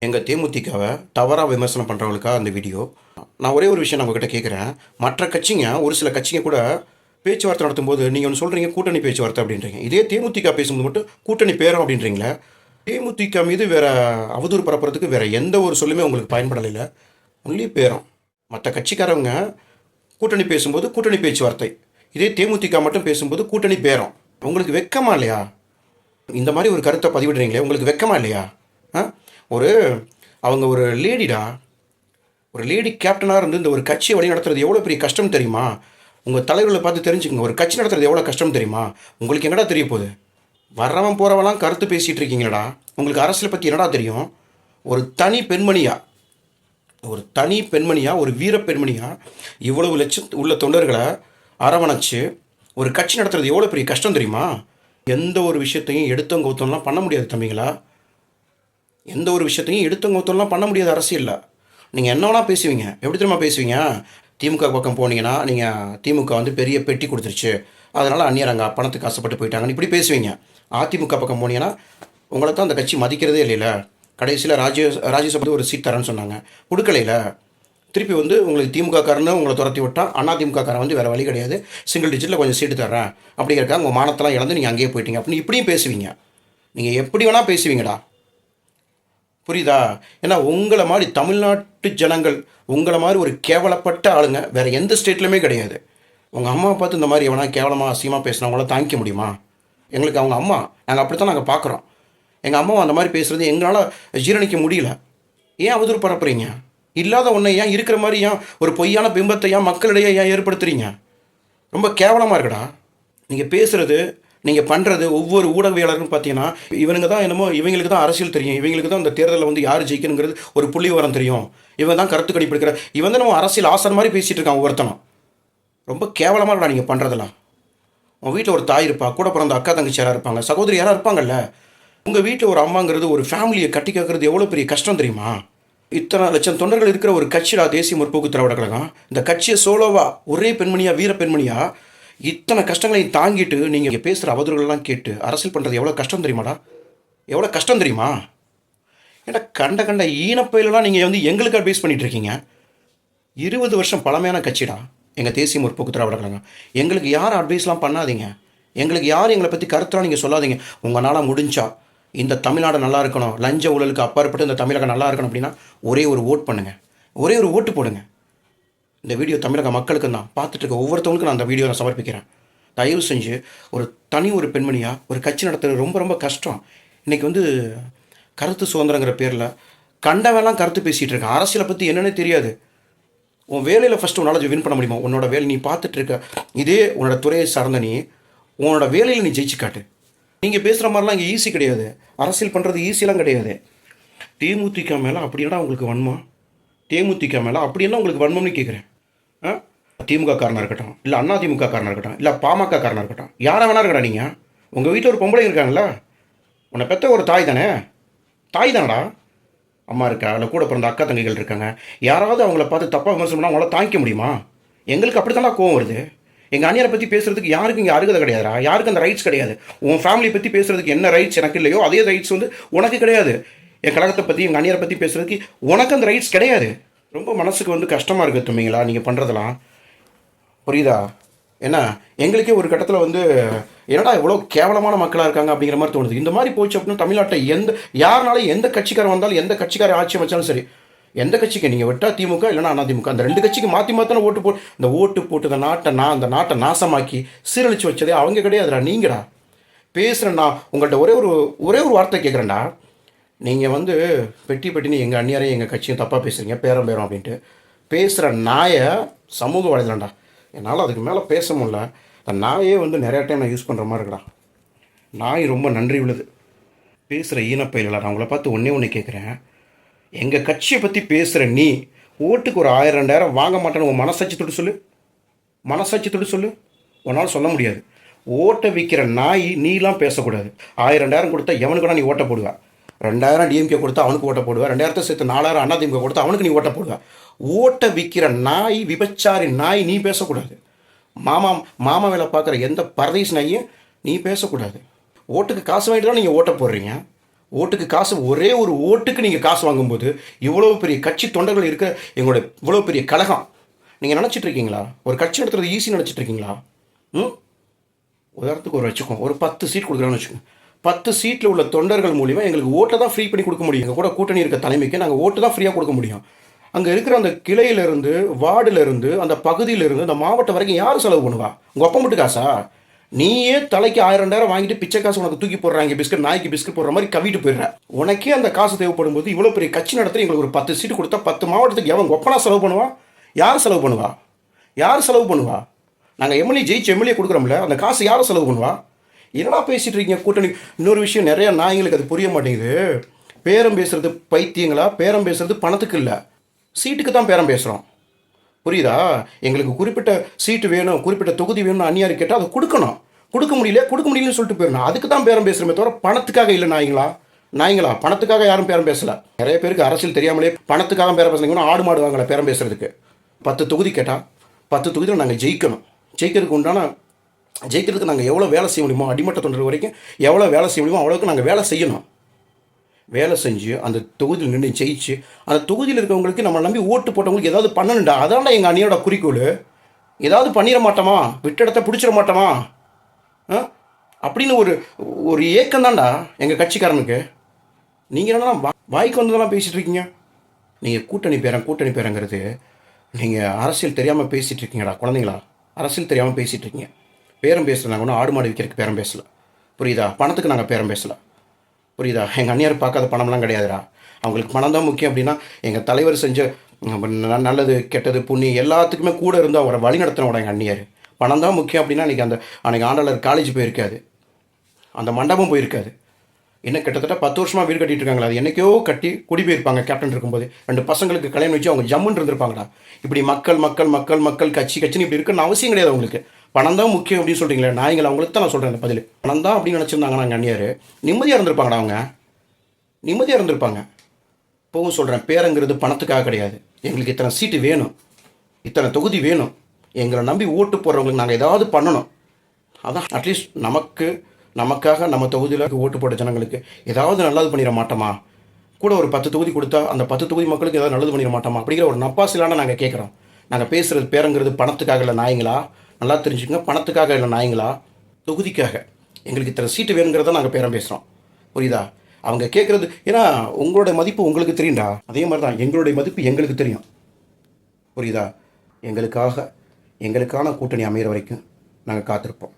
எங்கள் தேமுதிகவை தவறாக விமர்சனம் பண்ணுறவங்களுக்காக அந்த வீடியோ. நான் ஒரே ஒரு விஷயம் நான் உங்ககிட்ட கேட்குறேன். மற்ற கட்சிங்க, ஒரு சில கட்சிங்க கூட பேச்சுவார்த்தை நடத்தும்போது நீங்கள் ஒன்று சொல்கிறீங்க, கூட்டணி பேச்சுவார்த்தை அப்படின்றீங்க. இதே தேமுதிக பேசும்போது மட்டும் கூட்டணி பேரம் அப்படின்றீங்களே. தேமுதிக மீது வேறு அவதூறு பரப்புறதுக்கு வேறு எந்த ஒரு சொல்லுமே உங்களுக்கு பயன்படலை. ஒன்லி பேரம். மற்ற கட்சிக்காரவங்க கூட்டணி பேசும்போது கூட்டணி பேச்சுவார்த்தை, இதே தேமுதிக மட்டும் பேசும்போது கூட்டணி பேரம். உங்களுக்கு வெக்கமா இல்லையா? இந்த மாதிரி ஒரு கருத்தை பதிவிடுறீங்களே, உங்களுக்கு வெக்கமா இல்லையா? ஒரு அவங்க ஒரு லேடிடா, ஒரு லேடி கேப்டனாக இருந்து இந்த ஒரு கட்சியை வழி நடத்துறது எவ்வளோ பெரிய கஷ்டம் தெரியுமா? உங்கள் தலைவர்களை பார்த்து தெரிஞ்சுக்கங்க, ஒரு கட்சி நடத்துறது எவ்வளோ கஷ்டம் தெரியுமா? உங்களுக்கு என்னடா தெரிய போகுது? வர்றவன் போகிறவெல்லாம் கருத்து பேசிகிட்டு இருக்கீங்களடா. உங்களுக்கு அரசியலை பற்றி என்னடா தெரியும்? ஒரு தனி பெண்மணியா, ஒரு வீர பெண்மணியா இவ்வளவு லட்சம் உள்ள தொண்டர்களை அரவணைச்சு ஒரு கட்சி நடத்துறது எவ்வளோ பெரிய கஷ்டம் தெரியுமா? எந்த ஒரு விஷயத்தையும் எடுத்தவங்க ஒருத்தவங்களாம் பண்ண முடியாது தம்பிங்களா. எந்த ஒரு விஷயத்தையும் எடுத்தவங்க பண்ண முடியாது அரசியலில். நீங்கள் என்ன வேணால் பேசுவீங்க. எப்படி தெரியுமா பேசுவீங்க? திமுக பக்கம் போனீங்கன்னா நீங்கள் திமுக வந்து பெரிய பெட்டி கொடுத்துருச்சு, அதனால் அந்நியர் அங்கே பணத்துக்கு ஆசைப்பட்டு போயிட்டாங்கன்னு இப்படி பேசுவீங்க. அதிமுக பக்கம் போனீங்கன்னா உங்களை தான் அந்த கட்சி மதிக்கிறதே இல்லைல்ல. கடைசியில் ராஜ்யசபா ஒரு சீட் தரேன்னு சொன்னாங்க, கொடுக்கலையில. திருப்பி வந்து உங்களுக்கு திமுகக்காரன்னு உங்களை துரத்தி விட்டால் அதிமுகக்காரன் வந்து வேறு வழி கிடையாது, சிங்கிள் டிஜிட்டில் கொஞ்சம் சீட்டு தரேன் அப்படிங்கிறக்காக உங்கள் மானத்தெல்லாம் இழந்து நீங்கள் அங்கேயே போயிட்டீங்க அப்படின்னு இப்படியும் பேசுவீங்க. நீங்கள் எப்படி வேணால் பேசுவீங்கடா, புரியுதா? ஏன்னா உங்களை மாதிரி தமிழ்நாட்டு ஜனங்கள், உங்களை மாதிரி ஒரு கேவலப்பட்ட ஆளுங்க வேறு எந்த ஸ்டேட்லையுமே கிடையாது. உங்கள் அம்மாவை பார்த்து இந்த மாதிரி எவனா கேவலமாக அசிங்கமாக பேசினவங்கள தாங்கிக்க முடியுமா? எங்களுக்கு அவங்க அம்மா, நாங்கள் அப்படி தான் நாங்கள் பார்க்குறோம். எங்கள் அம்மாவை அந்த மாதிரி பேசுகிறது எங்களால் ஜீரணிக்க முடியல. ஏன் அவதூறு பரப்புறீங்க? இல்லாத ஒன்றை ஏன் இருக்கிற மாதிரி ஏன் ஒரு பொய்யான பிம்பத்தை ஏன் மக்களிடையே ஏன் ஏற்படுத்துகிறீங்க? ரொம்ப கேவலமாக இருக்குடா நீங்கள் பேசுகிறது, நீங்கள் பண்ணுறது. ஒவ்வொரு ஊடகவியலரும் பார்த்தீங்கன்னா இவனுங்க தான் என்னமோ இவங்களுக்கு தான் அரசியல் தெரியும், இவங்களுக்கு தான் இந்த தேர்தலில் வந்து யார் ஜெயிக்கணுங்கிறது ஒரு புள்ளி விவரம் தெரியும், இவன் தான் கருத்து கணிப்பிடிக்கிற, இவன் தான் நம்ம அரசியல் ஆசன் மாதிரி பேசிகிட்டு இருக்கான் ஒவ்வொருத்தனும். ரொம்ப கேவலமாக இருக்கா நீங்கள் பண்ணுறதெல்லாம். உங்கள் வீட்டில் ஒரு தாய் இருப்பா, கூட பிறந்த அக்கா தங்கச்சி யாராக இருப்பாங்க, சகோதரி யாராக இருப்பாங்கல்ல. உங்கள் வீட்டில் ஒரு அம்மாங்கிறது, ஒரு ஃபேமிலியை கட்டி கேட்குறது எவ்வளோ பெரிய கஷ்டம் தெரியுமா? இத்தனை லட்சம் தொண்டர்கள் இருக்கிற ஒரு கட்சிடா தேசிய முற்போக்கு திராவிட கழகம். இந்த கட்சியை சோலோவா, ஒரே பெண்மணியா, வீர பெண்மணியா இத்தனை கஷ்டங்களையும் தாங்கிட்டு நீங்கள் பேசுகிற அவதூறுகள்லாம் கேட்டு அரசியல் பண்ணுறது எவ்வளோ கஷ்டம் தெரியுமாடா? எவ்வளோ கஷ்டம் தெரியுமா? ஏன்னா கண்ட கண்ட ஈனப்பயிலெலாம் நீங்கள் வந்து எங்களுக்கு அட்வைஸ் பண்ணிகிட்டு இருக்கீங்க. 20 வருஷம் பழமையான கட்சிடா எங்கள் தேசிய முற்போக்கு திராவிட கழகம். எங்களுக்கு யாரும் அட்வைஸ்லாம் பண்ணாதீங்க, எங்களுக்கு யாரும் எங்களை பற்றி கருத்துலாம் நீங்கள் சொல்லாதீங்க. உங்களால் முடிஞ்சா இந்த தமிழ்நாடு நல்லா இருக்கணும், லஞ்ச ஊழலுக்கு அப்பாற்பட்டு இந்த தமிழகம் நல்லா இருக்கணும் அப்படின்னா ஒரே ஒரு ஓட் பண்ணுங்கள், ஒரே ஒரு ஓட்டு போடுங்க. இந்த வீடியோ தமிழக மக்களுக்கு தான் பார்த்துட்டு இருக்க ஒவ்வொருத்தவங்களுக்கும் நான் அந்த வீடியோ நான் சமர்ப்பிக்கிறேன். தயவு செஞ்சு ஒரு பெண்மணியாக ஒரு கட்சி நடத்துறது ரொம்ப ரொம்ப கஷ்டம். இன்றைக்கி வந்து கருத்து சுதந்திரங்கிற பேரில் கண்டவெல்லாம் கருத்து பேசிகிட்டு இருக்கேன். அரசியலை பற்றி என்னென்னே தெரியாது. உன் வேலையில் ஃபஸ்ட்டு உன்னால் வின் பண்ண முடியுமா? உன்னோட வேலை நீ பார்த்துட்டு இருக்க, இதே உன்னோட துறையை சார்ந்த நீ உன்னோட வேலையில் நீ ஜெயிச்சு காட்டு. நீங்கள் பேசுகிற மாதிரிலாம் இங்கே ஈஸி கிடையாது, அரசியல் பண்ணுறது ஈஸியெல்லாம் கிடையாது. தேமுதிக மேலே அப்படின்னா உங்களுக்கு வன்மா? தேமுதிக மேலே அப்படின்னா உங்களுக்கு வன்மம்னு கேட்குறேன். திமுக காரனாக இருக்கட்டும், இல்லை அதிமுக காரனாக இருக்கட்டும், இல்லை பாமக காரனாக இருக்கட்டும், யாராக வேணா இருக்கடா. நீங்கள் உங்கள் வீட்டில் ஒரு பொம்பளை இருக்காங்களா? உன்னை பெற்ற ஒரு தாய் தானே, தாய் தானடா. அம்மா இருக்கா, இல்லை கூட பிறந்த அக்கா தங்கைகள் இருக்காங்க. யாராவது அவங்கள பார்த்து தப்பாக விமர்சனம் பண்ணால் அவங்களால தாங்கிக்க முடியுமா? எங்களுக்கு அப்படி தானே கோவம் வருது. எங்கள் அந்நியரை பற்றி பேசுகிறதுக்கு யாருக்கும் இங்கே அருகதை கிடையாதுடா, யாருக்கும் அந்த ரைட்ஸ் கிடையாது. உன் ஃபேமிலி பற்றி பேசுகிறதுக்கு என்ன ரைட்ஸ் எனக்கு இல்லையோ அதே ரைட்ஸ் வந்து உனக்கு கிடையாது. என் கழகத்தை பற்றி, எங்கள் அந்நியரை பற்றி பேசுகிறதுக்கு உனக்கு அந்த ரைட்ஸ் கிடையாது. ரொம்ப மனசுக்கு வந்து கஷ்டமாக இருக்குது தம்பிங்களா நீங்கள் பண்ணுறதெல்லாம், புரியுதா? ஏன்னா எங்களுக்கே ஒரு கட்டத்தில் வந்து என்னடா இவ்வளோ கேவலமான மக்களாக இருக்காங்க அப்படிங்கிற மாதிரி தோணுது. இந்த மாதிரி போச்சு அப்படின்னா தமிழ்நாட்டை யாருனாலும் எந்த கட்சிக்காரன் வந்தாலும், எந்த கட்சிக்கார ஆட்சி அமைச்சாலும் சரி, எந்த கட்சிக்கு நீங்கள் விட்டால் திமுக இல்லைனா அதிமுக, அந்த 2 கட்சிக்கு மாற்றி மாற்றின ஓட்டு போட்டு அந்த நாட்டை நாசமாக்கி சீரழிச்சு வச்சதே அவங்க கிடையாதுடா, நீங்கடா. பேசுகிறேன்னா உங்கள்கிட்ட ஒரே ஒரு வார்த்தை கேட்குறேன்டா. நீங்கள் வந்து பெட்டின்னு எங்கள் அந்நியாரையும் எங்கள் கட்சியும் தப்பாக பேசுகிறீங்க, பேரம் அப்படின்ட்டு பேசுகிற நாயை சமூக வலைதளம்டா. என்னால் அதுக்கு மேலே பேச முடியல. அந்த நாயே வந்து நிறையா டைம் நான் யூஸ் பண்ணுற மாதிரி இருக்கடா. நாய் ரொம்ப நன்றி உள்ளது. பேசுகிற ஈனப்பயில நான் உங்களை பார்த்து ஒன்றே கேட்குறேன். எங்கள் கட்சியை பற்றி பேசுகிற நீ ஓட்டுக்கு ஒரு 1000-2000 வாங்க மாட்டேன்னு உன் மனசாட்சி தொட்டு சொல்லு. உன்னால் சொல்ல முடியாது. ஓட்டை விற்கிற நாய் நீலாம் பேசக்கூடாது. 1000-2000 கொடுத்தா எவனுக்குனா நீ ஓட்ட போடுவா. 2000 டிஎம்கே கொடுத்தா அவனுக்கு ஓட்ட போடுவேன், 2000 சேர்த்து 4000 அதிமுக கொடுத்தா அவனுக்கு நீ ஓட்ட போடுவேன். ஓட்டை விற்கிற நாய், விபச்சாரி நாய் நீ பேசக்கூடாது. மாமா வேலை பார்க்குற எந்த பரதேசி நாயும் நீ பேசக்கூடாது. ஓட்டுக்கு காசு வாங்கிட்டு தான் நீங்கள் ஓட்ட போடுறீங்க. ஓட்டுக்கு காசு, ஒரே ஒரு ஓட்டுக்கு நீங்கள் காசு வாங்கும்போது இவ்வளோ பெரிய கட்சி தொண்டர்கள் இருக்க எங்களோட இவ்வளோ பெரிய கழகம் நீங்கள் நினச்சிட்டு இருக்கீங்களா? ஒரு கட்சி நடத்துறது ஈஸி நினச்சிட்டு இருக்கீங்களா? ம் உதாரணத்துக்கு ஒரு வச்சுக்கோங்க, ஒரு 10 சீட் கொடுக்குறோன்னு வச்சுக்கோங்க. 10 சீட்டில் உள்ள தொண்டர்கள் மூலிமா எங்களுக்கு ஓட்டை தான் ஃப்ரீ பண்ணி கொடுக்க முடியும். எங்கள் கூட கூட்டணி இருக்க தலைமைக்கு நாங்கள் ஓட்டு தான் ஃப்ரீயாக கொடுக்க முடியும். அங்கே இருக்கிற அந்த கிளையிலேருந்து, வார்டிலிருந்து, அந்த பகுதியிலிருந்து, அந்த மாவட்டம் வரைக்கும் யார் செலவு பண்ணுவா? உங்கள் அப்பா மட்டும் காசா? நீயே தலைக்கு 1000-2000 வாங்கிட்டு பிச்சை காசு உனக்கு தூக்கி போடுறாங்க, பிஸ்கட் நாய்க்கு பிஸ்கட் போடுற மாதிரி கவிட்டு போயிடுற. உனக்கே அந்த காசு தேவைப்படும் போது இவ்வளோ பெரிய கட்சி நடத்துகிற எங்களுக்கு ஒரு 10 சீட்டு கொடுத்தா 10 மாவட்டத்துக்கு எவன் ஒப்பனா செலவு பண்ணுவா? யார் செலவு பண்ணுவா? யார் செலவு பண்ணுவா? நாங்கள் எம்எல்ஏ ஜெயிச்சு எம்எல்ஏ கொடுக்குறோம்ல, அந்த காசு யாரை செலவு பண்ணுவா? என்னடா பேசிகிட்டு இருக்கீங்க கூட்டணி? இன்னொரு விஷயம், நிறையா நாய்களுக்கு அது புரிய மாட்டேங்குது. பேரம் பேசுறது பைத்தியங்களா? பேரம் பேசுறது பணத்துக்கு இல்லை, சீட்டுக்கு தான் பேரம் பேசுகிறோம். புரியுதா? எங்களுக்கு குறிப்பிட்ட சீட்டு வேணும், குறிப்பிட்ட தொகுதி வேணும்னு அந்நியாரி கேட்டால் அதை கொடுக்கணும். கொடுக்க முடியலன்னு சொல்லிட்டு போயிடணும். அதுக்கு தான் பேரம் பேசுகிறோமே தவிர பணத்துக்காக இல்லை. நாய்ங்களா பணத்துக்காக யாரும் பேரம் பேசலை. நிறைய பேருக்கு அரசியல் தெரியாமலே பணத்துக்காக பேரம் பேசுறீங்கன்னா ஆடு மாடு வாங்கலை பேரம் பேசுறதுக்கு. 10 தொகுதி கேட்டால் 10 தொகுதியில் நாங்கள் ஜெயிக்கணும். ஜெயிக்கிறதுக்கு நாங்கள் எவ்வளோ வேலை செய்ய முடியுமோ, அடிமட்ட தொண்டர் வரைக்கும் எவ்வளோ வேலை செய்ய முடியுமோ அவ்வளோக்கு நாங்கள் வேலை செய்யணும். வேலை செஞ்சு அந்த தொகுதியில் நின்று ஜெயிச்சு அந்த தொகுதியில் இருக்கவங்களுக்கு நம்ம நம்பி ஓட்டு போட்டவங்களுக்கு ஏதாவது பண்ணணுண்டா. அதான்டா எங்கள் அணியோட குறிக்கோள். ஏதாவது பண்ணிட மாட்டோமா, விட்ட இடத்த பிடிச்சிட மாட்டோமா அப்படின்னு ஒரு ஏக்கம் தான்டா எங்கள் கட்சிக்காரனுக்கு. நீங்கள் என்னன்னா வாய்க்கு வந்ததெல்லாம் பேசிகிட்டு இருக்கீங்க. நீங்கள் கூட்டணி பேரங்கிறது நீங்கள் அரசியல் தெரியாமல் பேசிகிட்டு இருக்கீங்கடா குழந்தைங்களா. அரசியல் தெரியாமல் பேசிகிட்டு இருக்கீங்க. பேரம் பேசுகிறேன். நாங்கள் ஒன்றும் ஆடு மாடு விற்கிறதுக்கு பேரம் பேசலை. புரியுதா? பணத்துக்கு நாங்கள் பேரம் பேசலை. புரியுதா? எங்கள் அந்நியார் பார்க்காத பணம்லாம் கிடையாதுடா. அவங்களுக்கு பணம் தான் முக்கியம். அப்படின்னா எங்கள் தலைவர் செஞ்ச நல்லது கெட்டது புண்ணியம் எல்லாத்துக்குமே கூட இருந்து அவரை வழி நடத்தினோட எங்கள் அந்நியார். பணம் தான் முக்கியம் அப்படின்னா அன்றைக்கி ஆண்டாளர் காலேஜ் போயிருக்காது, அந்த மண்டபம் போயிருக்காது. இன்னும் கிட்டத்தட்ட 10 வருஷமாக வீடு கட்டிட்டு இருக்காங்களா. அது என்றைக்கோ கட்டி குடி போயிருப்பாங்க. கேப்டன் இருக்கும்போது 2 பசங்களுக்கு கல்யாணம் வச்சு அவங்க ஜம்முன்னு இருந்திருப்பாங்கடா. இப்படி மக்கள் கட்சின்னு இப்படி இருக்குன்னு அவசியம் கிடையாது. அவங்களுக்கு பணம் தான் முக்கியம் அப்படின்னு சொல்கிறீங்களே நாய்கள். அவங்களுக்கு தான் நான் சொல்கிறேன் அந்த பதில். பணம் தான் அப்படின்னு நினச்சிருந்தாங்க நாங்கள் அந்நியார் நிம்மதியாக இருந்திருப்பாங்கடா. அவங்க நிம்மதியாக இருந்திருப்பாங்க. இப்போவும் சொல்கிறேன், பேரங்கிறது பணத்துக்காக கிடையாது. எங்களுக்கு இத்தனை சீட்டு வேணும், இத்தனை தொகுதி வேணும், எங்களை நம்பி ஓட்டு போடுறவங்களுக்கு நாங்கள் ஏதாவது பண்ணணும். அதான் அட்லீஸ்ட் நமக்காக நம்ம தொகுதியில் ஓட்டு போட்ட ஜனங்களுக்கு ஏதாவது நல்லது பண்ணிட மாட்டோமா? கூட ஒரு 10 தொகுதி கொடுத்தா அந்த 10 தொகுதி மக்களுக்கு ஏதாவது நல்லது பண்ணிட மாட்டோமா அப்படிங்கிற ஒரு நப்பாசிலான நாங்கள் கேட்குறோம். நாங்கள் பேசுகிறது பேரங்கிறது பணத்துக்காக இல்லை நாய்ங்களா. நல்லா தெரிஞ்சுக்கங்க, பணத்துக்காக இல்லை நாய்ங்களா, தொகுதிக்காக. எங்களுக்கு இத்தனை சீட்டு வேணுங்கிறத நாங்கள் பேரம் பேசுகிறோம். புரியுதா? அவங்க கேட்குறது ஏன்னா உங்களோட மதிப்பு உங்களுக்கு தெரியும்டா. அதே மாதிரி தான் எங்களுடைய மதிப்பு எங்களுக்கு தெரியும். புரியுதா? எங்களுக்கான கூட்டணி அமைகிற வரைக்கும் நாங்கள் காத்திருப்போம்.